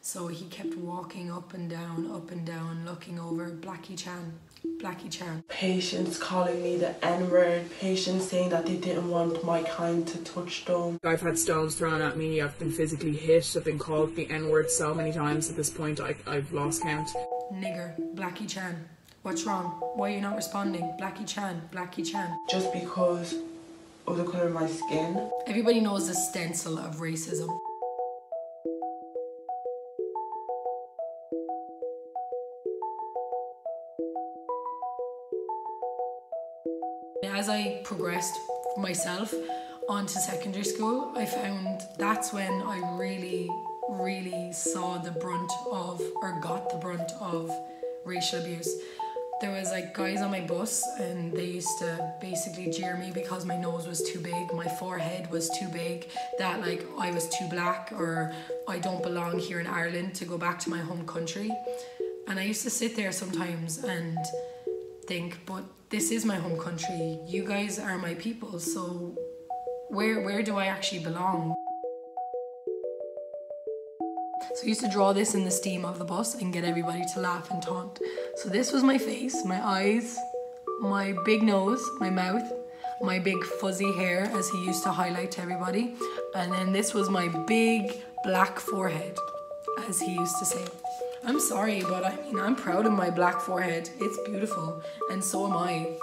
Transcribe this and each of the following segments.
So he kept walking up and down, looking over. Blackie Chan, Blackie Chan. Patients calling me the N-word, patients saying that they didn't want my kind to touch them. I've had stones thrown at me, I've been physically hit, I've been called the N-word so many times at this point I've lost count. Nigger, Blackie Chan. What's wrong? Why are you not responding? Blackie Chan, Blackie Chan. Just because of the colour of my skin. Everybody knows the stencil of racism. As I progressed myself onto secondary school, I found that's when I really saw the brunt of, or got the brunt of, racial abuse. There was like guys on my bus and they used to basically jeer me because my nose was too big, my forehead was too big, that like I was too black or I don't belong here in Ireland to go back to my home country. And I used to sit there sometimes and think, but this is my home country, you guys are my people, so where do I actually belong? So I used to draw this in the steam of the bus and get everybody to laugh and taunt. So this was my face, my eyes, my big nose, my mouth, my big fuzzy hair, as he used to highlight to everybody, and then this was my big black forehead, as he used to say. I'm sorry, but I mean, I'm proud of my black forehead. It's beautiful, and so am I.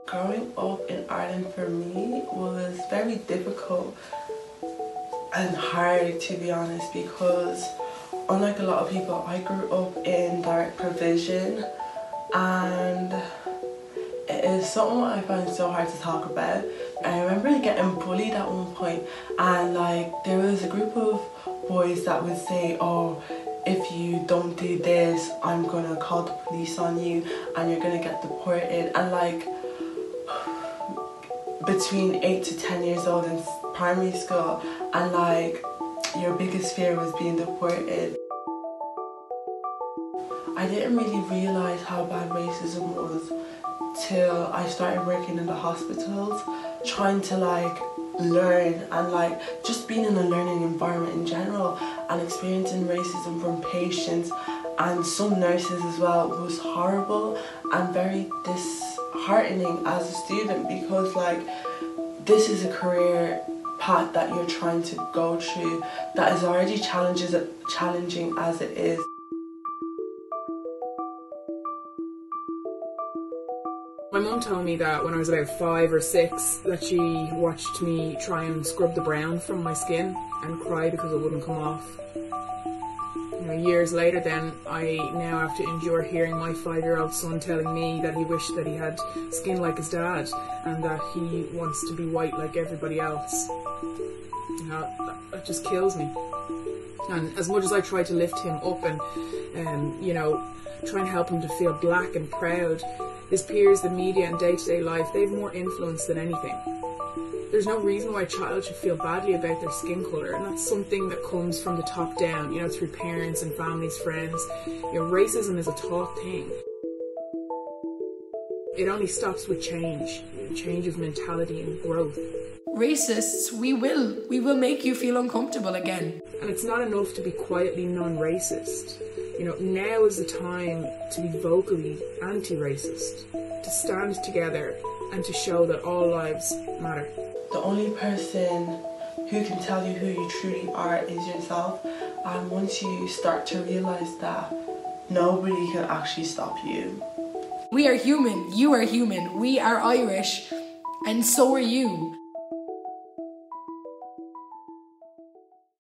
Growing up in Ireland for me was very difficult and hard, to be honest, because unlike a lot of people, I grew up in direct provision, and it is something I find so hard to talk about. I remember getting bullied at one point, and like there was a group of boys that would say, oh, if you don't do this, I'm gonna call the police on you and you're gonna get deported. And like between 8 to 10 years old in primary school, and like your biggest fear was being deported. I didn't really realise how bad racism was till I started working in the hospitals, trying to like learn and like just being in a learning environment in general, and experiencing racism from patients and some nurses as well was horrible and very disheartening as a student, because like this is a career path that you're trying to go through that is already challenging as it is. My mum told me that when I was about 5 or 6 that she watched me try and scrub the brown from my skin and cry because it wouldn't come off. You know, years later then, I now have to endure hearing my 5-year-old son telling me that he wished that he had skin like his dad and that he wants to be white like everybody else. You know, that just kills me. And as much as I try to lift him up and you know, try and help him to feel black and proud, his peers, the media and day-to-day life, they have more influence than anything. There's no reason why a child should feel badly about their skin colour, and that's something that comes from the top down, you know, through parents and families, friends. You know, racism is a taught thing. It only stops with change of mentality and growth. Racists, we will make you feel uncomfortable again. And it's not enough to be quietly non-racist. You know, now is the time to be vocally anti-racist, to stand together and to show that all lives matter. The only person who can tell you who you truly are is yourself, and once you start to realise that, nobody can actually stop you. We are human, you are human, we are Irish, and so are you.